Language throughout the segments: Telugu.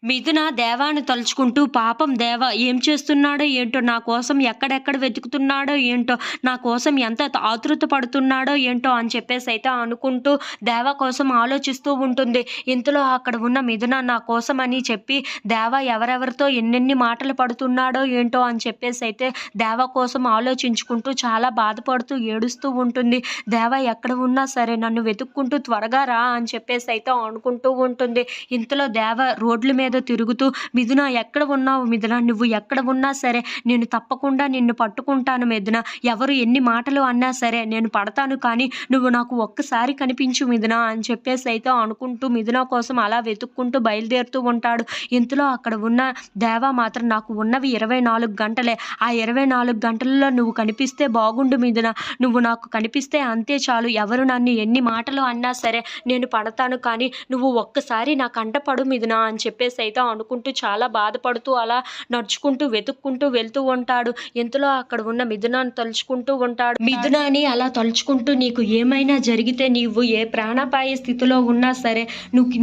మిథున దేవాని తలుచుకుంటూ పాపం దేవ ఏం చేస్తున్నాడో ఏంటో, నా కోసం ఎక్కడెక్కడ వెతుకుతున్నాడో ఏంటో, నా కోసం ఎంత ఆతృత పడుతున్నాడో ఏంటో అని చెప్పేసైతే అనుకుంటూ దేవ కోసం ఆలోచిస్తూ ఉంటుంది. ఇంతలో అక్కడ ఉన్న మిథున నా కోసం అని చెప్పి దేవ ఎవరెవరితో ఎన్నెన్ని మాటలు పడుతున్నాడో ఏంటో అని చెప్పేసైతే దేవ కోసం ఆలోచించుకుంటూ చాలా బాధపడుతూ ఏడుస్తూ ఉంటుంది. దేవ ఎక్కడ ఉన్నా సరే నన్ను వెతుక్కుంటూ త్వరగా రా అని చెప్పేసైతే అనుకుంటూ ఉంటుంది. ఇంతలో దేవ రోడ్ల మీద తిరుగుతూ మిథున ఎక్కడ ఉన్నావు మిథున, నువ్వు ఎక్కడ ఉన్నా సరే నేను తప్పకుండా నిన్ను పట్టుకుంటాను మిథున, ఎవరు ఎన్ని మాటలు అన్నా సరే నేను పడతాను, కానీ నువ్వు నాకు ఒక్కసారి కనిపించు మిథున అని చెప్పేసి అయితే అనుకుంటూ మిథున కోసం అలా వెతుక్కుంటూ బయలుదేరుతూ ఉంటాడు. ఇంతలో అక్కడ ఉన్న దేవ మాత్రం నాకు ఉన్నవి 24 గంటలే, ఆ 24 గంటల్లో నువ్వు కనిపిస్తే బాగుండు మిథున, నువ్వు నాకు కనిపిస్తే అంతే చాలు, ఎవరు నన్ను ఎన్ని మాటలు అన్నా సరే నేను పడతాను, కానీ నువ్వు ఒక్కసారి నా కంట పడు మిథున అని చెప్పేసి అయితే అనుకుంటూ చాలా బాధపడుతూ అలా నడుచుకుంటూ వెతుక్కుంటూ వెళ్తూ ఉంటాడు. ఇంతలో అక్కడ ఉన్న మిథునాన్ని తలుచుకుంటూ ఉంటాడు. మిథునాని అలా తలుచుకుంటూ నీకు ఏమైనా జరిగితే, నీవు ఏ ప్రాణాపాయ స్థితిలో ఉన్నా సరే,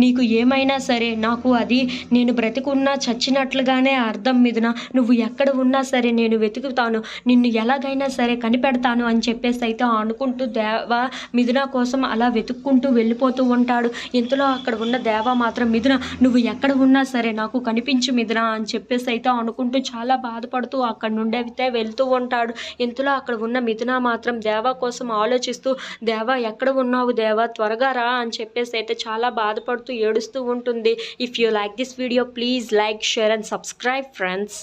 నీకు ఏమైనా సరే నాకు అది నేను బ్రతికున్నా చచ్చినట్లుగానే అర్థం మిథున, నువ్వు ఎక్కడ ఉన్నా సరే నేను వెతుకుతాను, నిన్ను ఎలాగైనా సరే కనిపెడతాను అని చెప్పేసి అయితే అనుకుంటూ దేవ మిథున కోసం అలా వెతుక్కుంటూ వెళ్ళిపోతూ ఉంటాడు. ఇంతలో అక్కడ ఉన్న దేవ మాత్రం మిథున నువ్వు ఎక్కడ ఉన్నా సరే నాకు కనిపించు మిథున అని చెప్పేసి అయితే అనుకుంటూ చాలా బాధపడుతూ అక్కడ నుండి అయితే వెళ్తూ ఉంటాడు. ఇంతలో అక్కడ ఉన్న మిథున మాత్రం దేవ కోసం ఆలోచిస్తూ దేవ ఎక్కడ ఉన్నావు దేవ, త్వరగా రా అని చెప్పేసి అయితే చాలా బాధపడుతూ ఏడుస్తూ ఉంటుంది. If you like this video please like, share and subscribe friends.